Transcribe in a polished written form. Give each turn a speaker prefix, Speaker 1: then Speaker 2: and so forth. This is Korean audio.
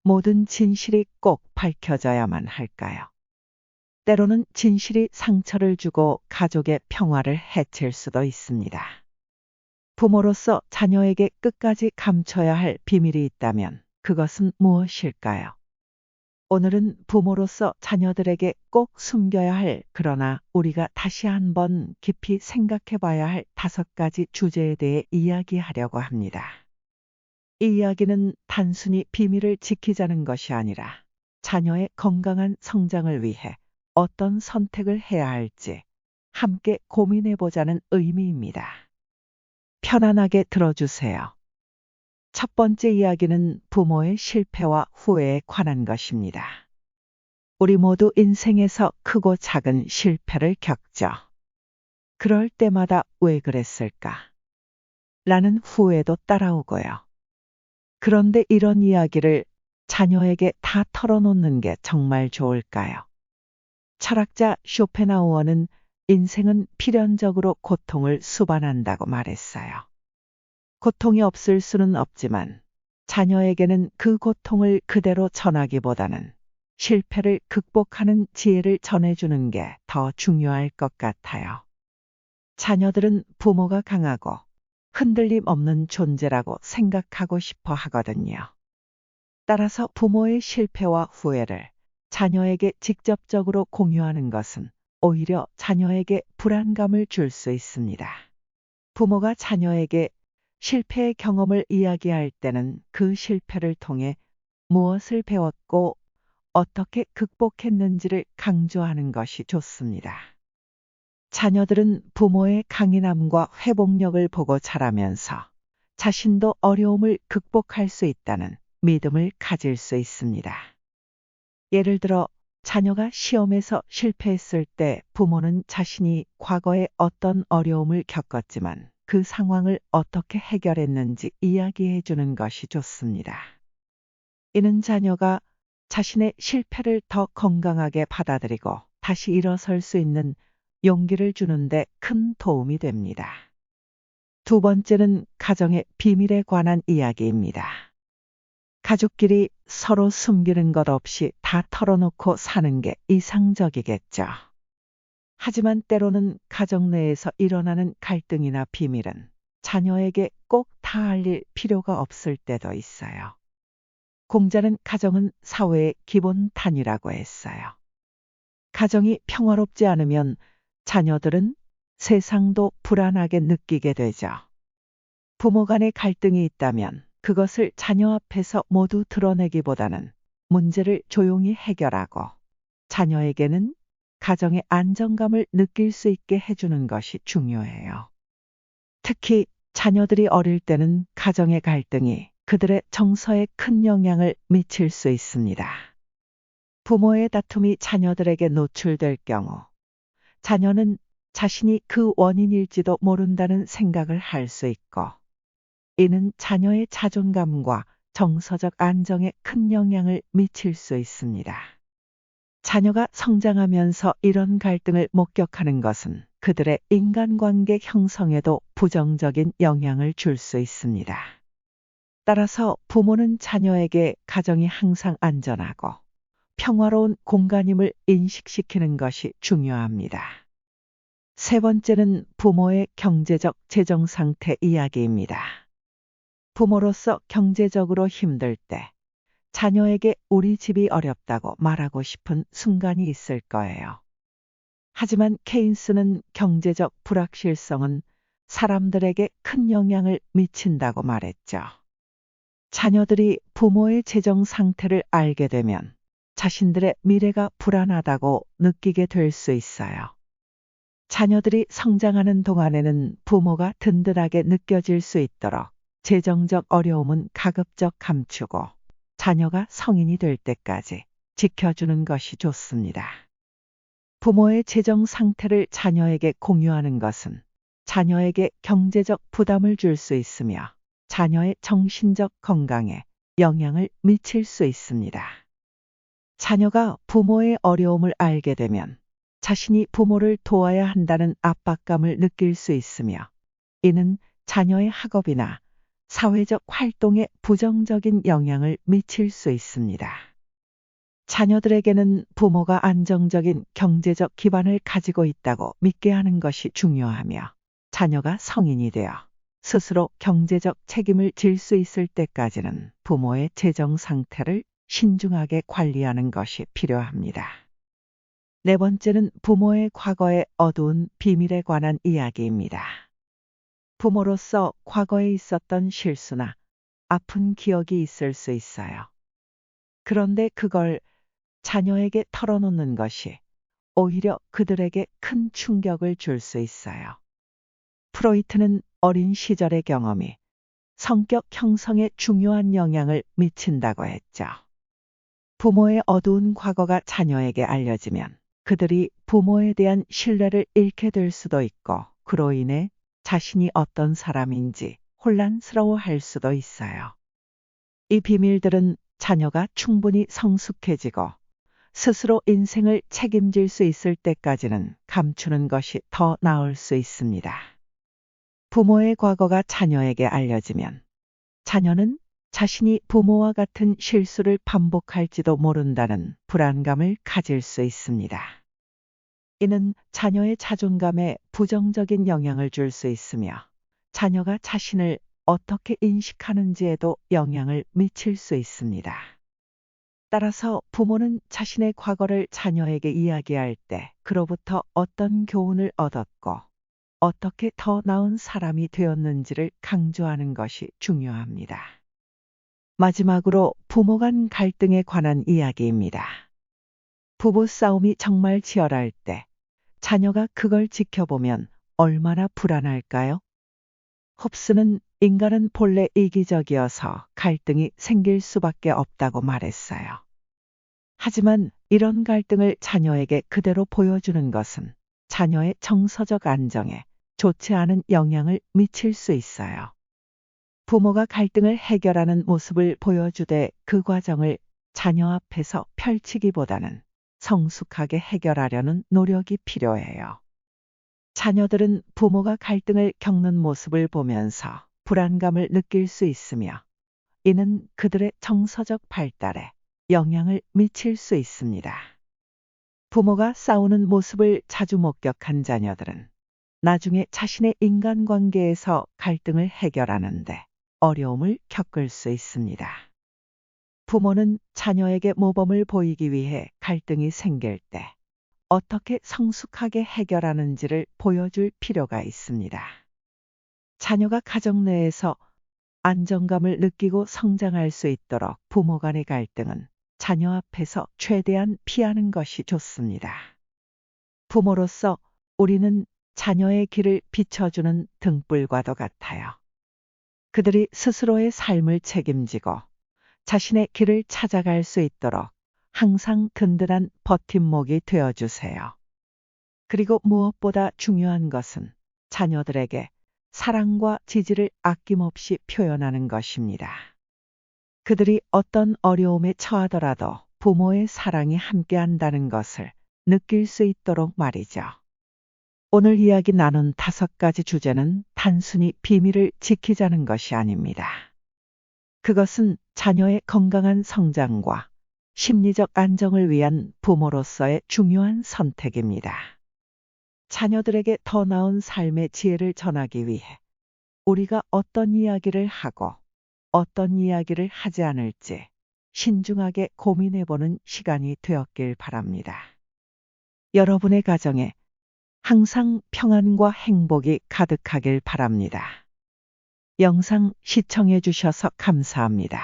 Speaker 1: 모든 진실이 꼭 밝혀져야만 할까요? 때로는 진실이 상처를 주고 가족의 평화를 해칠 수도 있습니다. 부모로서 자녀에게 끝까지 감춰야 할 비밀이 있다면 그것은 무엇일까요? 오늘은 부모로서 자녀들에게 꼭 숨겨야 할, 그러나 우리가 다시 한번 깊이 생각해 봐야 할 5가지 주제에 대해 이야기하려고 합니다. 이 이야기는 단순히 비밀을 지키자는 것이 아니라 자녀의 건강한 성장을 위해 어떤 선택을 해야 할지 함께 고민해 보자는 의미입니다. 편안하게 들어주세요. 첫 번째 이야기는 부모의 실패와 후회에 관한 것입니다. 우리 모두 인생에서 크고 작은 실패를 겪죠. 그럴 때마다 왜 그랬을까? 라는 후회도 따라오고요. 그런데 이런 이야기를 자녀에게 다 털어놓는 게 정말 좋을까요? 철학자 쇼펜하우어는 인생은 필연적으로 고통을 수반한다고 말했어요. 고통이 없을 수는 없지만 자녀에게는 그 고통을 그대로 전하기보다는 실패를 극복하는 지혜를 전해주는 게 더 중요할 것 같아요. 자녀들은 부모가 강하고 흔들림 없는 존재라고 생각하고 싶어 하거든요. 따라서 부모의 실패와 후회를 자녀에게 직접적으로 공유하는 것은 오히려 자녀에게 불안감을 줄 수 있습니다. 부모가 자녀에게 실패의 경험을 이야기할 때는 그 실패를 통해 무엇을 배웠고 어떻게 극복했는지를 강조하는 것이 좋습니다. 자녀들은 부모의 강인함과 회복력을 보고 자라면서 자신도 어려움을 극복할 수 있다는 믿음을 가질 수 있습니다. 예를 들어 자녀가 시험에서 실패했을 때 부모는 자신이 과거에 어떤 어려움을 겪었지만 그 상황을 어떻게 해결했는지 이야기해 주는 것이 좋습니다. 이는 자녀가 자신의 실패를 더 건강하게 받아들이고 다시 일어설 수 있는 용기를 주는데 큰 도움이 됩니다. 두 번째는 가정의 비밀에 관한 이야기입니다. 가족끼리 서로 숨기는 것 없이 다 털어놓고 사는 게 이상적이겠죠. 하지만 때로는 가정 내에서 일어나는 갈등이나 비밀은 자녀에게 꼭 다 알릴 필요가 없을 때도 있어요. 공자는 가정은 사회의 기본 단위라고 했어요. 가정이 평화롭지 않으면 자녀들은 세상도 불안하게 느끼게 되죠. 부모 간의 갈등이 있다면 그것을 자녀 앞에서 모두 드러내기보다는 문제를 조용히 해결하고 자녀에게는 가정의 안정감을 느낄 수 있게 해주는 것이 중요해요. 특히 자녀들이 어릴 때는 가정의 갈등이 그들의 정서에 큰 영향을 미칠 수 있습니다. 부모의 다툼이 자녀들에게 노출될 경우 자녀는 자신이 그 원인일지도 모른다는 생각을 할 수 있고 이는 자녀의 자존감과 정서적 안정에 큰 영향을 미칠 수 있습니다. 자녀가 성장하면서 이런 갈등을 목격하는 것은 그들의 인간관계 형성에도 부정적인 영향을 줄 수 있습니다. 따라서 부모는 자녀에게 가정이 항상 안전하고 평화로운 공간임을 인식시키는 것이 중요합니다. 세 번째는 부모의 경제적 재정 상태 이야기입니다. 부모로서 경제적으로 힘들 때 자녀에게 우리 집이 어렵다고 말하고 싶은 순간이 있을 거예요. 하지만 케인스는 경제적 불확실성은 사람들에게 큰 영향을 미친다고 말했죠. 자녀들이 부모의 재정 상태를 알게 되면 자신들의 미래가 불안하다고 느끼게 될 수 있어요. 자녀들이 성장하는 동안에는 부모가 든든하게 느껴질 수 있도록 재정적 어려움은 가급적 감추고 자녀가 성인이 될 때까지 지켜주는 것이 좋습니다. 부모의 재정 상태를 자녀에게 공유하는 것은 자녀에게 경제적 부담을 줄 수 있으며 자녀의 정신적 건강에 영향을 미칠 수 있습니다. 자녀가 부모의 어려움을 알게 되면 자신이 부모를 도와야 한다는 압박감을 느낄 수 있으며 이는 자녀의 학업이나 사회적 활동에 부정적인 영향을 미칠 수 있습니다. 자녀들에게는 부모가 안정적인 경제적 기반을 가지고 있다고 믿게 하는 것이 중요하며, 자녀가 성인이 되어 스스로 경제적 책임을 질 수 있을 때까지는 부모의 재정 상태를 신중하게 관리하는 것이 필요합니다. 네 번째는 부모의 과거의 어두운 비밀에 관한 이야기입니다. 부모로서 과거에 있었던 실수나 아픈 기억이 있을 수 있어요. 그런데 그걸 자녀에게 털어놓는 것이 오히려 그들에게 큰 충격을 줄 수 있어요. 프로이트는 어린 시절의 경험이 성격 형성에 중요한 영향을 미친다고 했죠. 부모의 어두운 과거가 자녀에게 알려지면 그들이 부모에 대한 신뢰를 잃게 될 수도 있고, 그로 인해 자신이 어떤 사람인지 혼란스러워할 수도 있어요. 이 비밀들은 자녀가 충분히 성숙해지고 스스로 인생을 책임질 수 있을 때까지는 감추는 것이 더 나을 수 있습니다. 부모의 과거가 자녀에게 알려지면 자녀는 자신이 부모와 같은 실수를 반복할지도 모른다는 불안감을 가질 수 있습니다. 이는 자녀의 자존감에 부정적인 영향을 줄 수 있으며, 자녀가 자신을 어떻게 인식하는지에도 영향을 미칠 수 있습니다. 따라서 부모는 자신의 과거를 자녀에게 이야기할 때 그로부터 어떤 교훈을 얻었고 어떻게 더 나은 사람이 되었는지를 강조하는 것이 중요합니다. 마지막으로 부모 간 갈등에 관한 이야기입니다. 부부 싸움이 정말 치열할 때 자녀가 그걸 지켜보면 얼마나 불안할까요? 홉스는 인간은 본래 이기적이어서 갈등이 생길 수밖에 없다고 말했어요. 하지만 이런 갈등을 자녀에게 그대로 보여주는 것은 자녀의 정서적 안정에 좋지 않은 영향을 미칠 수 있어요. 부모가 갈등을 해결하는 모습을 보여주되 그 과정을 자녀 앞에서 펼치기보다는 성숙하게 해결하려는 노력이 필요해요. 자녀들은 부모가 갈등을 겪는 모습을 보면서 불안감을 느낄 수 있으며, 이는 그들의 정서적 발달에 영향을 미칠 수 있습니다. 부모가 싸우는 모습을 자주 목격한 자녀들은 나중에 자신의 인간관계에서 갈등을 해결하는데 어려움을 겪을 수 있습니다. 부모는 자녀에게 모범을 보이기 위해 갈등이 생길 때 어떻게 성숙하게 해결하는지를 보여줄 필요가 있습니다. 자녀가 가정 내에서 안정감을 느끼고 성장할 수 있도록 부모 간의 갈등은 자녀 앞에서 최대한 피하는 것이 좋습니다. 부모로서 우리는 자녀의 길을 비춰주는 등불과도 같아요. 그들이 스스로의 삶을 책임지고 자신의 길을 찾아갈 수 있도록 항상 든든한 버팀목이 되어주세요. 그리고 무엇보다 중요한 것은 자녀들에게 사랑과 지지를 아낌없이 표현하는 것입니다. 그들이 어떤 어려움에 처하더라도 부모의 사랑이 함께한다는 것을 느낄 수 있도록 말이죠. 오늘 이야기 나눈 5가지 주제는 단순히 비밀을 지키자는 것이 아닙니다. 그것은 자녀의 건강한 성장과 심리적 안정을 위한 부모로서의 중요한 선택입니다. 자녀들에게 더 나은 삶의 지혜를 전하기 위해 우리가 어떤 이야기를 하고 어떤 이야기를 하지 않을지 신중하게 고민해보는 시간이 되었길 바랍니다. 여러분의 가정에 항상 평안과 행복이 가득하길 바랍니다. 영상 시청해 주셔서 감사합니다.